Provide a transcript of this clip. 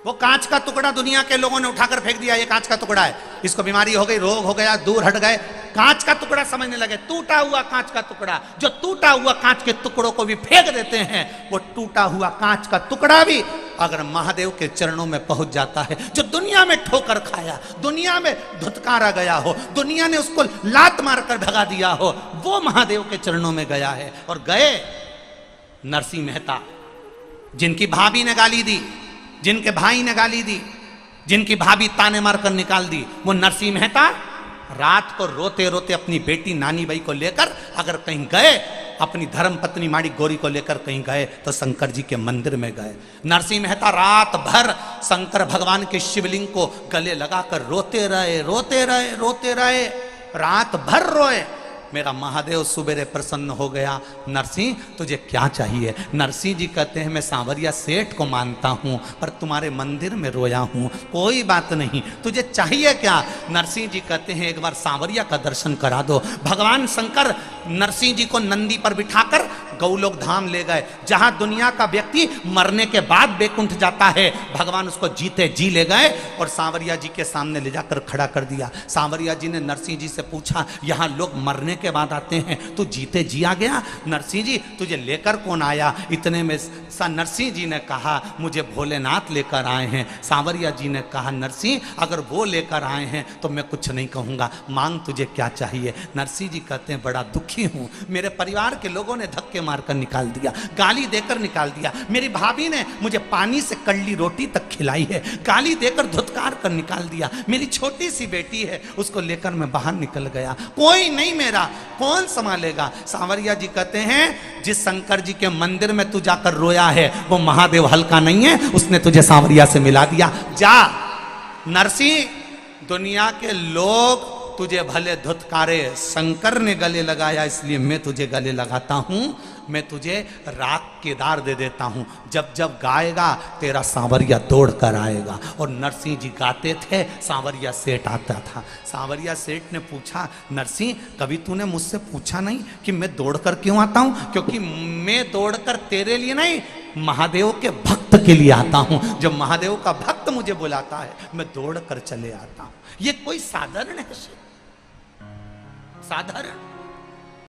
वो कांच का टुकड़ा दुनिया के लोगों ने उठाकर फेंक दिया, ये कांच का टुकड़ा है, इसको बीमारी हो गई, रोग हो गया, दूर हट गए, कांच का टुकड़ा समझने लगे। टूटा हुआ कांच का टुकड़ा, जो टूटा हुआ कांच के टुकड़ों को भी फेंक देते हैं, वो टूटा हुआ कांच का टुकड़ा भी अगर महादेव के चरणों में पहुंच जाता है, जो दुनिया में ठोकर खाया, दुनिया में धुतकारा गया हो, दुनिया ने उसको लात मारकर भगा दिया हो, वो महादेव के चरणों में गया है। और गए नरसिंह मेहता, जिनकी भाभी ने गाली दी, जिनके भाई ने गाली दी, जिनकी भाभी ताने मारकर निकाल दी, वो नरसिंह मेहता रात को रोते रोते अपनी बेटी नानी बाई को लेकर अगर कहीं गए, अपनी धर्म पत्नी माड़ी गौरी को लेकर कहीं गए, तो शंकर जी के मंदिर में गए। नरसिंह मेहता रात भर शंकर भगवान के शिवलिंग को गले लगाकर रोते रहे, रोते रहे, रोते रहे, रात भर रोए। मेरा महादेव सुबेरे प्रसन्न हो गया। नरसिंह तुझे क्या चाहिए? नरसिंह जी कहते हैं मैं सांवरिया सेठ को मानता हूं, पर तुम्हारे मंदिर में रोया हूं, कोई बात नहीं, तुझे चाहिए क्या? नरसिंह जी कहते हैं एक बार सांवरिया का दर्शन करा दो। भगवान शंकर नरसिंह जी को नंदी पर बिठाकर गौलोक धाम ले गए, जहां दुनिया का व्यक्ति मरने के बाद बैकुंठ जाता है, भगवान उसको जीते जी ले गए और सांवरिया जी के सामने ले जाकर खड़ा कर दिया। सांवरिया जी ने नरसिंह जी से पूछा, यहां लोग मरने के बाद आते हैं, तू जीते जी आ गया? नरसिंह जी तुझे लेकर कौन आया? इतने में नरसिंह जी ने कहा मुझे भोलेनाथ लेकर आए हैं। सांवरिया जी ने कहा नरसिंह अगर वो लेकर आए हैं तो मैं कुछ नहीं कहूंगा, मांग तुझे क्या चाहिए? नरसिंह जी कहते हैं बड़ा दुखी हूं, मेरे परिवार के लोगों ने धक्के मारकर निकाल दिया, गाली देकर निकाल दिया, मेरी भाभी ने मुझे पानी से कड़ली रोटी तक खिलाई है, गाली देकर धुतकार कर निकाल दिया, मेरी छोटी सी बेटी है उसको लेकर मैं बाहर निकल गया, कोई नहीं मेरा, कौन संभालेगा? सांवरिया जी कहते हैं जिस शंकर जी के मंदिर में तू जाकर रोया है वो महादेव हल्का नहीं है, उसने तुझे सांवरिया से मिला दिया। जा नरसिंह, दुनिया के लोग तुझे भले धुतकारे, शंकर ने गले लगाया इसलिए मैं तुझे गले लगाता हूं, मैं तुझे राग केदार दे देता हूं, जब जब गाएगा तेरा सांवरिया दौड़ कर आएगा। और नरसिंह जी गाते थे, सांवरिया सेठ आता था। सांवरिया सेठ ने पूछा नरसिंह कभी तूने मुझसे पूछा नहीं कि मैं दौड़ कर क्यों आता हूं? क्योंकि मैं दौड़ कर तेरे लिए नहीं, महादेव के भक्त के लिए आता हूं। जब महादेव का भक्त मुझे बुलाता है मैं दौड़ कर चले आता हूं। ये कोई साधारण है? साधारण